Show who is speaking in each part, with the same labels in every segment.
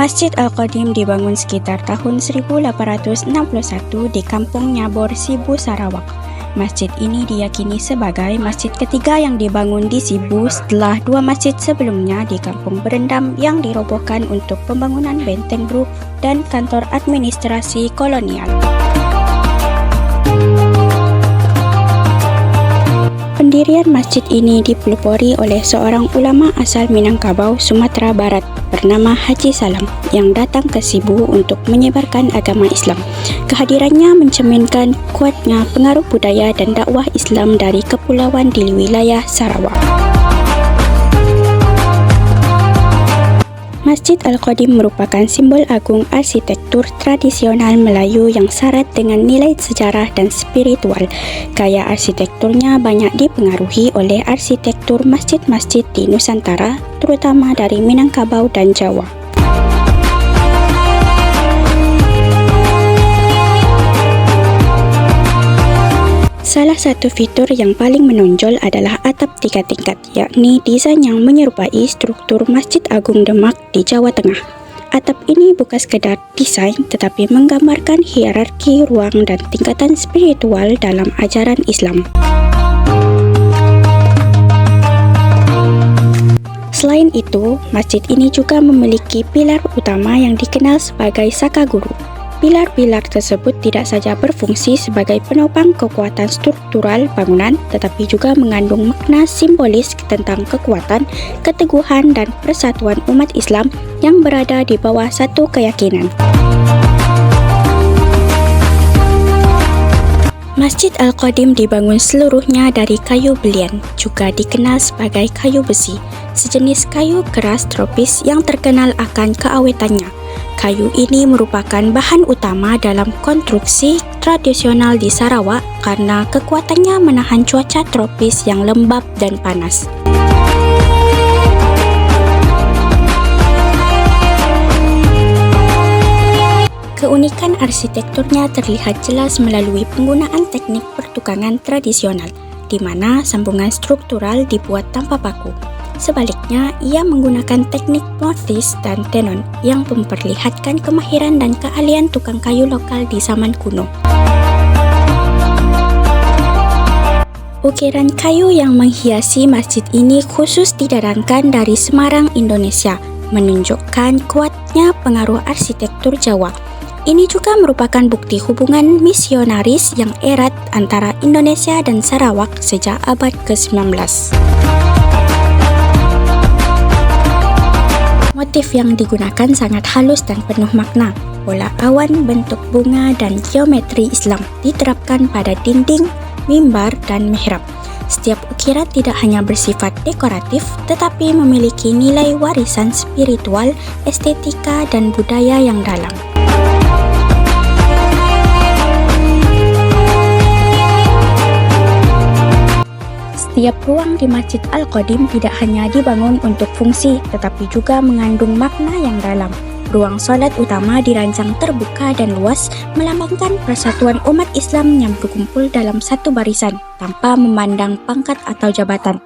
Speaker 1: Masjid Al-Qadim dibangun sekitar tahun 1861 di Kampung Nyabor, Sibu, Sarawak. Masjid ini diyakini sebagai masjid ketiga yang dibangun di Sibu setelah dua masjid sebelumnya di Kampung Berendam yang dirobohkan untuk pembangunan benteng Bruk dan kantor administrasi kolonial. Pendirian masjid ini dipelopori oleh seorang ulama asal Minangkabau, Sumatera Barat bernama Haji Salam yang datang ke Sibu untuk menyebarkan agama Islam. Kehadirannya mencerminkan kuatnya pengaruh budaya dan dakwah Islam dari kepulauan di wilayah Sarawak. Masjid Al-Qadim merupakan simbol agung arsitektur tradisional Melayu yang syarat dengan nilai sejarah dan spiritual. Gaya arsitekturnya banyak dipengaruhi oleh arsitektur masjid-masjid di Nusantara, terutama dari Minangkabau dan Jawa. Salah satu fitur yang paling menonjol adalah atap 3 tingkat, yakni desain yang menyerupai struktur Masjid Agung Demak di Jawa Tengah. Atap ini bukan sekadar desain, tetapi menggambarkan hierarki ruang dan tingkatan spiritual dalam ajaran Islam. Selain itu, masjid ini juga memiliki pilar utama yang dikenal sebagai Saka Guru. Pilar-pilar tersebut tidak saja berfungsi sebagai penopang kekuatan struktural bangunan, tetapi juga mengandung makna simbolis tentang kekuatan, keteguhan, dan persatuan umat Islam yang berada di bawah satu keyakinan. Masjid Al-Qadim dibangun seluruhnya dari kayu belian, juga dikenal sebagai kayu besi, sejenis kayu keras tropis yang terkenal akan keawetannya. Kayu ini merupakan bahan utama dalam konstruksi tradisional di Sarawak karena kekuatannya menahan cuaca tropis yang lembab dan panas. Keunikan arsitekturnya terlihat jelas melalui penggunaan teknik pertukangan tradisional, di mana sambungan struktural dibuat tanpa paku. Sebaliknya, ia menggunakan teknik mortis dan tenon yang memperlihatkan kemahiran dan keahlian tukang kayu lokal di zaman kuno. Ukiran kayu yang menghiasi masjid ini khusus didatangkan dari Semarang, Indonesia, menunjukkan kuatnya pengaruh arsitektur Jawa. Ini juga merupakan bukti hubungan misionaris yang erat antara Indonesia dan Sarawak sejak abad ke-19. Motif yang digunakan sangat halus dan penuh makna. Pola awan, bentuk bunga, dan geometri Islam diterapkan pada dinding, mimbar, dan mihrab. Setiap ukiran tidak hanya bersifat dekoratif, tetapi memiliki nilai warisan spiritual, estetika, dan budaya yang dalam. Setiap ruang di Masjid Al-Qadim tidak hanya dibangun untuk fungsi, tetapi juga mengandung makna yang dalam. Ruang solat utama dirancang terbuka dan luas, melambangkan persatuan umat Islam yang berkumpul dalam satu barisan, tanpa memandang pangkat atau jabatan.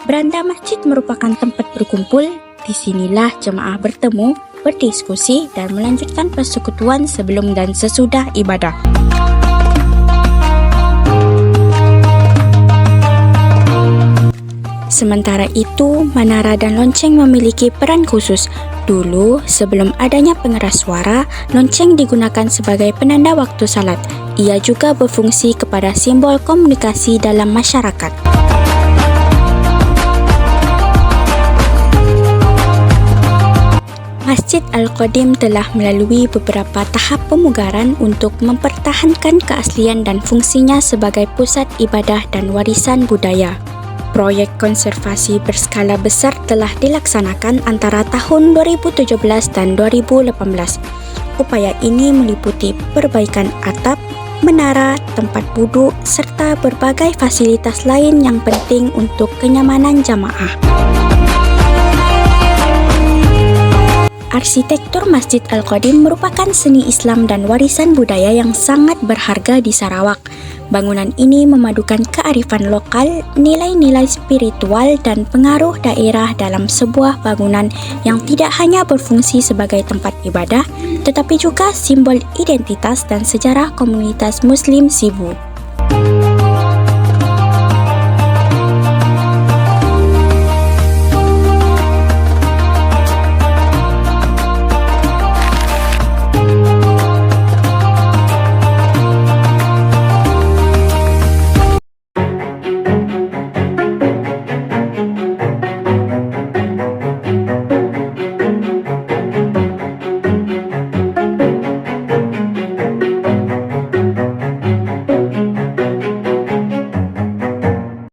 Speaker 1: Beranda masjid merupakan tempat berkumpul, disinilah jemaah bertemu, berdiskusi, dan melanjutkan persekutuan sebelum dan sesudah ibadah. Sementara itu, menara dan lonceng memiliki peran khusus. Dulu, sebelum adanya pengeras suara, lonceng digunakan sebagai penanda waktu salat. Ia juga berfungsi kepada simbol komunikasi dalam masyarakat. Masjid Al-Qadim telah melalui beberapa tahap pemugaran untuk mempertahankan keaslian dan fungsinya sebagai pusat ibadah dan warisan budaya. Proyek konservasi berskala besar telah dilaksanakan antara tahun 2017 dan 2018. Upaya ini meliputi perbaikan atap, menara, tempat duduk, serta berbagai fasilitas lain yang penting untuk kenyamanan jamaah. Arsitektur Masjid Al-Qadim merupakan seni Islam dan warisan budaya yang sangat berharga di Sarawak. Bangunan ini memadukan kearifan lokal, nilai-nilai spiritual dan pengaruh daerah dalam sebuah bangunan yang tidak hanya berfungsi sebagai tempat ibadah, tetapi juga simbol identitas dan sejarah komunitas Muslim Sibu.